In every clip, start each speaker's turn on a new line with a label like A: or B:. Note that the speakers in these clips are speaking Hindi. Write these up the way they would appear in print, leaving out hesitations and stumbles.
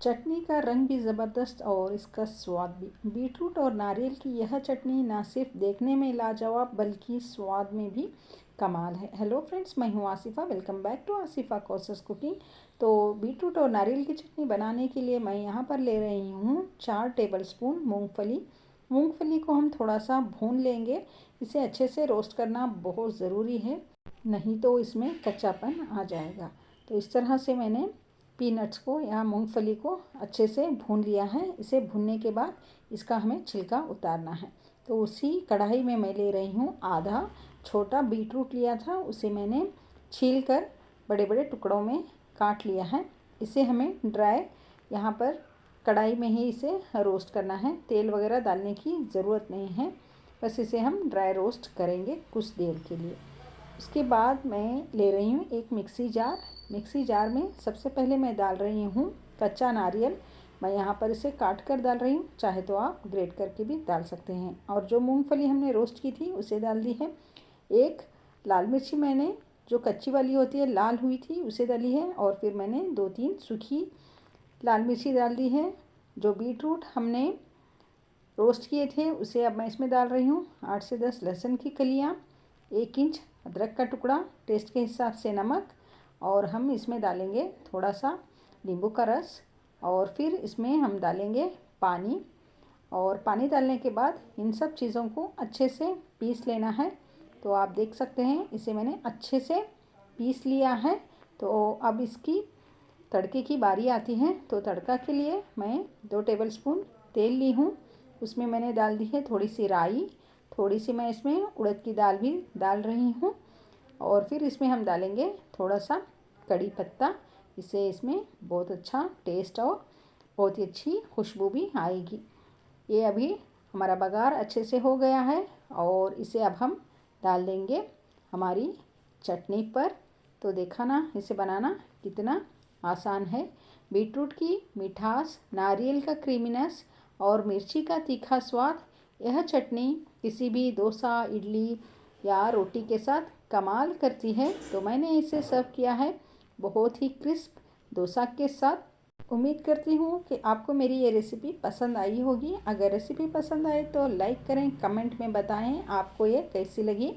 A: चटनी का रंग भी ज़बरदस्त और इसका स्वाद भी। बीटरूट और नारियल की यह चटनी ना सिर्फ देखने में लाजवाब बल्कि स्वाद में भी कमाल है। हेलो फ्रेंड्स, मैं हूँ Asifa. Welcome back to Asifa कॉसेस कुकिंग। तो बीटरूट और नारियल की चटनी बनाने के लिए मैं यहाँ पर ले रही हूँ 4 टेबलस्पून मूंगफली। मूंगफली को हम थोड़ा सा भून लेंगे। इसे अच्छे से रोस्ट करना बहुत ज़रूरी है, नहीं तो इसमें कच्चापन आ जाएगा। तो इस तरह से मैंने पीनट्स को या मूंगफली को अच्छे से भून लिया है। इसे भूनने के बाद इसका हमें छिलका उतारना है। तो उसी कढ़ाई में मैं ले रही हूँ आधा छोटा बीटरूट लिया था, उसे मैंने छील कर बड़े बड़े टुकड़ों में काट लिया है। इसे हमें ड्राई यहाँ पर कढ़ाई में ही इसे रोस्ट करना है। तेल वगैरह डालने की ज़रूरत नहीं है, बस इसे हम ड्राई रोस्ट करेंगे कुछ देर के लिए। उसके बाद मैं ले रही हूँ एक मिक्सी जार। मिक्सी जार में सबसे पहले मैं डाल रही हूँ कच्चा नारियल। मैं यहाँ पर इसे काट कर डाल रही हूँ, चाहे तो आप ग्रेट करके भी डाल सकते हैं। और जो मूंगफली हमने रोस्ट की थी उसे डाल दी है। एक लाल मिर्ची मैंने जो कच्ची वाली होती है, लाल हुई थी, उसे डाली है। और फिर मैंने 2-3 सूखी लाल मिर्ची डाल दी है। जो बीटरूट हमने रोस्ट किए थे उसे अब मैं इसमें डाल रही हूँ। 8 से 10 लहसुन की कलियाँ, 1 इंच अदरक का टुकड़ा, टेस्ट के हिसाब से नमक, और हम इसमें डालेंगे थोड़ा सा नींबू का रस। और फिर इसमें हम डालेंगे पानी। और पानी डालने के बाद इन सब चीज़ों को अच्छे से पीस लेना है। तो आप देख सकते हैं इसे मैंने अच्छे से पीस लिया है। तो अब इसकी तड़के की बारी आती है। तो तड़का के लिए मैं 2 टेबलस्पून तेल ली हूँ। उसमें मैंने डाल दी है थोड़ी सी राई, थोड़ी सी मैं इसमें उड़द की दाल भी डाल रही हूँ। और फिर इसमें हम डालेंगे थोड़ा सा कड़ी पत्ता। इससे इसमें बहुत अच्छा टेस्ट और बहुत ही अच्छी खुशबू भी आएगी। ये अभी हमारा बघार अच्छे से हो गया है और इसे अब हम डाल देंगे हमारी चटनी पर। तो देखा ना, इसे बनाना कितना आसान है। बीटरूट की मिठास, नारियल का क्रीमीनेस और मिर्ची का तीखा स्वाद, यह चटनी किसी भी डोसा, इडली या रोटी के साथ कमाल करती है। तो मैंने इसे सर्व किया है बहुत ही क्रिस्प डोसा के साथ। उम्मीद करती हूँ कि आपको मेरी ये रेसिपी पसंद आई होगी। अगर रेसिपी पसंद आए तो लाइक करें, कमेंट में बताएं आपको ये कैसी लगी,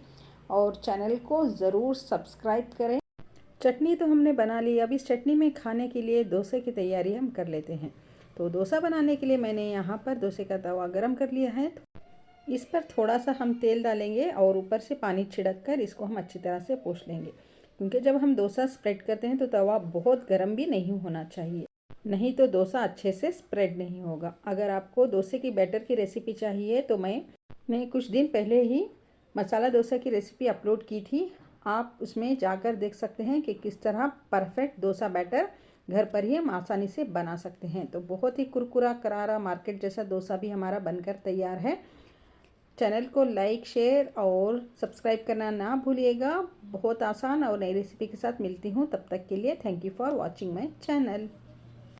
A: और चैनल को ज़रूर सब्सक्राइब करें। चटनी तो हमने बना ली, अब इस चटनी में खाने के लिए डोसे की तैयारी हम कर लेते हैं। तो डोसा बनाने के लिए मैंने यहाँ पर डोसे का तवा गरम कर लिया है। इस पर थोड़ा सा हम तेल डालेंगे और ऊपर से पानी छिड़क कर इसको हम अच्छी तरह से पोंछ लेंगे, क्योंकि जब हम डोसा स्प्रेड करते हैं तो तवा बहुत गर्म भी नहीं होना चाहिए, नहीं तो डोसा अच्छे से स्प्रेड नहीं होगा। अगर आपको डोसे की बैटर की रेसिपी चाहिए तो मैंने कुछ दिन पहले ही मसाला डोसा की रेसिपी अपलोड की थी। आप उसमें जाकर देख सकते हैं कि किस तरह परफेक्ट डोसा बैटर घर पर ही हम आसानी से बना सकते हैं। तो बहुत ही कुरकुरा करारा मार्केट जैसा डोसा भी हमारा बनकर तैयार है। चैनल को लाइक, शेयर और सब्सक्राइब करना ना भूलिएगा। बहुत आसान और नई रेसिपी के साथ मिलती हूँ। तब तक के लिए thank you for watching my channel.